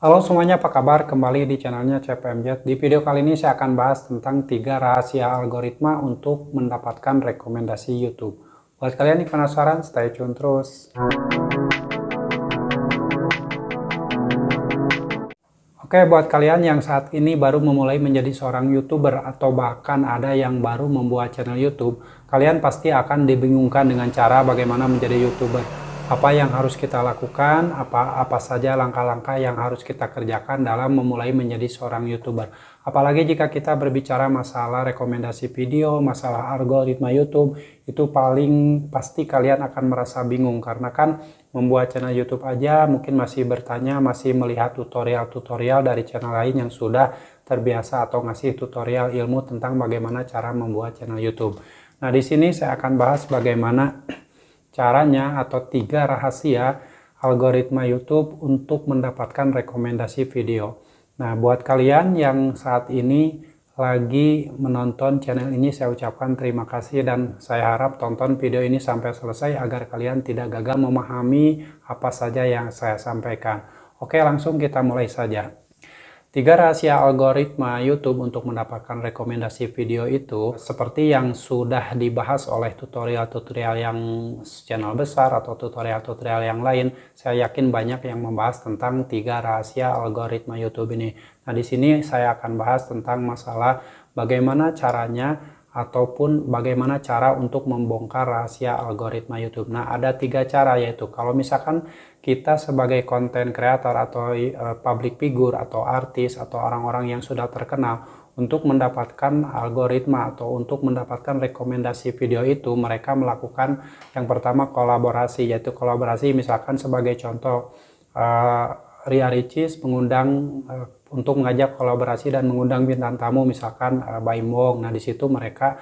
Halo semuanya, apa kabar? Kembali di channelnya CPMZ. Di video kali ini saya akan bahas tentang 3 rahasia algoritma untuk mendapatkan rekomendasi YouTube. Buat kalian yang penasaran, stay tune terus. Oke, buat kalian yang saat ini baru memulai menjadi seorang YouTuber atau bahkan ada yang baru membuat channel YouTube, kalian pasti akan dibingungkan dengan cara bagaimana menjadi YouTuber. Apa yang harus kita lakukan, apa saja langkah-langkah yang harus kita kerjakan dalam memulai menjadi seorang YouTuber. Apalagi jika kita berbicara masalah rekomendasi video, masalah algoritma YouTube, itu paling pasti kalian akan merasa bingung karena kan membuat channel YouTube aja mungkin masih bertanya, masih melihat tutorial-tutorial dari channel lain yang sudah terbiasa atau ngasih tutorial ilmu tentang bagaimana cara membuat channel YouTube. Nah, di sini saya akan bahas bagaimana caranya atau 3 rahasia algoritma YouTube untuk mendapatkan rekomendasi video. Nah, buat kalian yang saat ini lagi menonton channel ini, saya ucapkan terima kasih dan saya harap tonton video ini sampai selesai agar kalian tidak gagal memahami apa saja yang saya sampaikan. Oke, langsung kita mulai saja. 3 rahasia algoritma YouTube untuk mendapatkan rekomendasi video itu seperti yang sudah dibahas oleh tutorial-tutorial yang channel besar atau tutorial-tutorial yang lain. Saya yakin banyak yang membahas tentang 3 rahasia algoritma YouTube ini. Nah, di sini saya akan bahas tentang masalah bagaimana caranya ataupun bagaimana cara untuk membongkar rahasia algoritma YouTube. Nah, ada 3 cara, yaitu kalau misalkan kita sebagai konten kreator atau public figure atau artis atau orang-orang yang sudah terkenal, untuk mendapatkan algoritma atau untuk mendapatkan rekomendasi video itu, mereka melakukan yang pertama kolaborasi, yaitu kolaborasi misalkan sebagai contoh Ria Ricis mengundang untuk mengajak kolaborasi dan mengundang bintang tamu misalkan Baim Wong. Nah, di situ mereka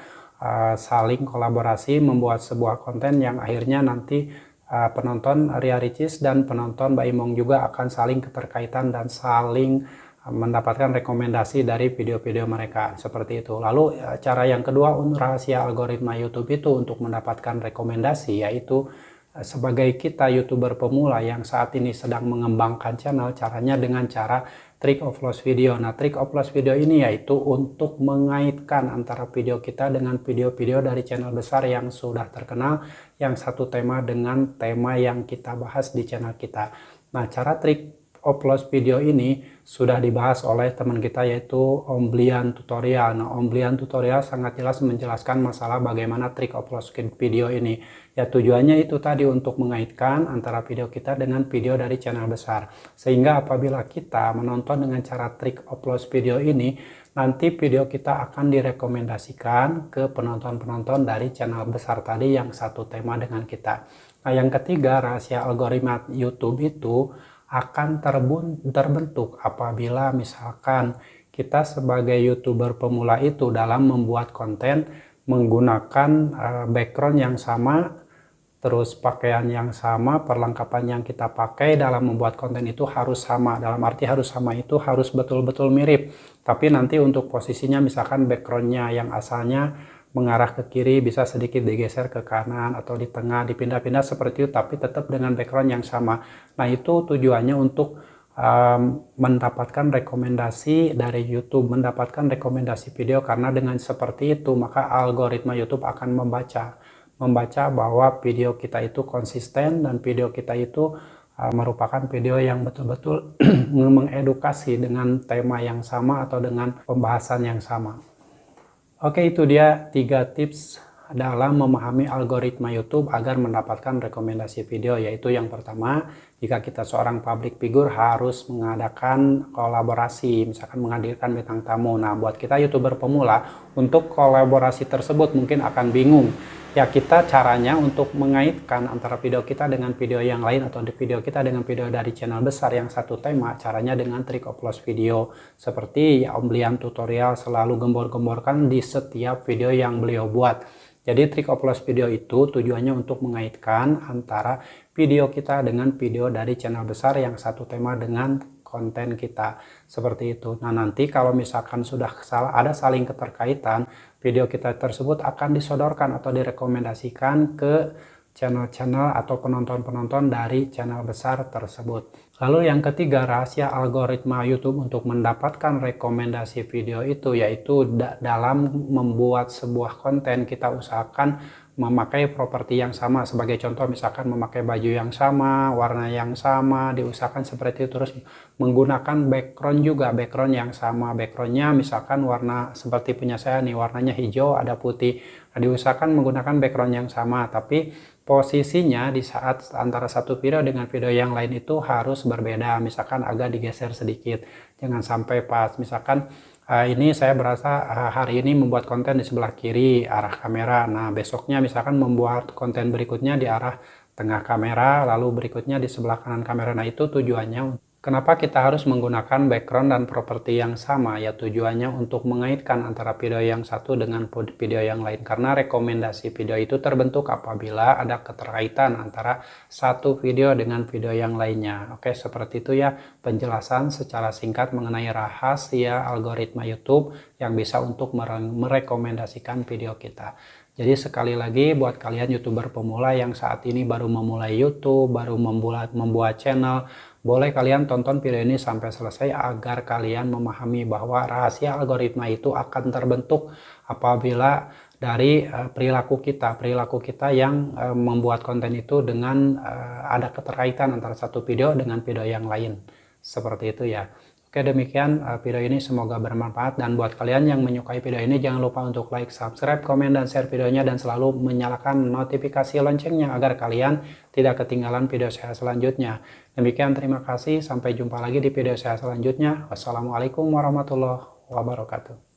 saling kolaborasi membuat sebuah konten yang akhirnya nanti penonton Ria Ricis dan penonton Baim Wong juga akan saling keterkaitan dan saling mendapatkan rekomendasi dari video-video mereka, seperti itu. Lalu cara yang kedua rahasia algoritma YouTube itu untuk mendapatkan rekomendasi, yaitu sebagai kita YouTuber pemula yang saat ini sedang mengembangkan channel, caranya dengan cara trick of loss video. Nah, trick of loss video ini yaitu untuk mengaitkan antara video kita dengan video-video dari channel besar yang sudah terkenal, yang satu tema dengan tema yang kita bahas di channel kita. Nah, cara trick upload video ini sudah dibahas oleh teman kita, yaitu Om Blian Tutorial. Nah, Om Blian Tutorial sangat jelas menjelaskan masalah bagaimana trik upload video ini. Ya, tujuannya itu tadi untuk mengaitkan antara video kita dengan video dari channel besar. Sehingga apabila kita menonton dengan cara trik upload video ini, nanti video kita akan direkomendasikan ke penonton-penonton dari channel besar tadi yang satu tema dengan kita. Nah, yang ketiga, rahasia algoritma YouTube itu akan terbentuk apabila misalkan kita sebagai YouTuber pemula itu dalam membuat konten menggunakan background yang sama, terus pakaian yang sama, perlengkapan yang kita pakai dalam membuat konten itu harus sama. Dalam arti harus sama itu harus betul-betul mirip. Tapi nanti untuk posisinya misalkan backgroundnya yang asalnya mengarah ke kiri bisa sedikit digeser ke kanan atau di tengah, dipindah-pindah seperti itu, tapi tetap dengan background yang sama. Nah, itu tujuannya untuk mendapatkan rekomendasi dari YouTube, mendapatkan rekomendasi video, karena dengan seperti itu maka algoritma YouTube akan membaca bahwa video kita itu konsisten dan video kita itu merupakan video yang betul-betul mengedukasi dengan tema yang sama atau dengan pembahasan yang sama. Oke, itu dia 3 tips dalam memahami algoritma YouTube agar mendapatkan rekomendasi video, yaitu yang pertama, jika kita seorang public figure harus mengadakan kolaborasi, misalkan menghadirkan bintang tamu. Nah, buat kita YouTuber pemula, untuk kolaborasi tersebut mungkin akan bingung. Ya, kita caranya untuk mengaitkan antara video kita dengan video yang lain atau video kita dengan video dari channel besar yang satu tema, caranya dengan trick upload video. Seperti Om Blian Tutorial selalu gembor-gemborkan di setiap video yang beliau buat. Jadi trick upload video itu tujuannya untuk mengaitkan antara video kita dengan video dari channel besar yang satu tema dengan konten kita, seperti itu. Nah, nanti kalau misalkan sudah ada saling keterkaitan, video kita tersebut akan disodorkan atau direkomendasikan ke channel-channel atau penonton-penonton dari channel besar tersebut. Lalu yang ketiga, rahasia algoritma YouTube untuk mendapatkan rekomendasi video itu yaitu dalam membuat sebuah konten kita usahakan memakai properti yang sama. Sebagai contoh misalkan memakai baju yang sama, warna yang sama, diusahakan seperti itu. Terus menggunakan background juga, background yang sama. Backgroundnya misalkan warna seperti punya saya nih, warnanya hijau ada putih. Nah, diusahakan menggunakan background yang sama, tapi posisinya di saat antara satu video dengan video yang lain itu harus berbeda. Misalkan agak digeser sedikit, jangan sampai pas. Misalkan ini saya berasa hari ini membuat konten di sebelah kiri arah kamera. Nah, besoknya misalkan membuat konten berikutnya di arah tengah kamera, lalu berikutnya di sebelah kanan kamera. Nah, itu tujuannya. Kenapa kita harus menggunakan background dan properti yang sama? Ya, tujuannya untuk mengaitkan antara video yang satu dengan video yang lain. Karena rekomendasi video itu terbentuk apabila ada keterkaitan antara satu video dengan video yang lainnya. Oke, seperti itu ya penjelasan secara singkat mengenai rahasia algoritma YouTube yang bisa untuk merekomendasikan video kita. Jadi sekali lagi buat kalian YouTuber pemula yang saat ini baru memulai YouTube, baru membuat channel, boleh kalian tonton video ini sampai selesai agar kalian memahami bahwa rahasia algoritma itu akan terbentuk apabila dari perilaku kita yang membuat konten itu dengan ada keterkaitan antara satu video dengan video yang lain. Seperti itu ya. Oke, demikian video ini, semoga bermanfaat, dan buat kalian yang menyukai video ini jangan lupa untuk like, subscribe, komen, dan share videonya, dan selalu menyalakan notifikasi loncengnya agar kalian tidak ketinggalan video saya selanjutnya. Demikian, terima kasih, sampai jumpa lagi di video saya selanjutnya. Wassalamualaikum warahmatullahi wabarakatuh.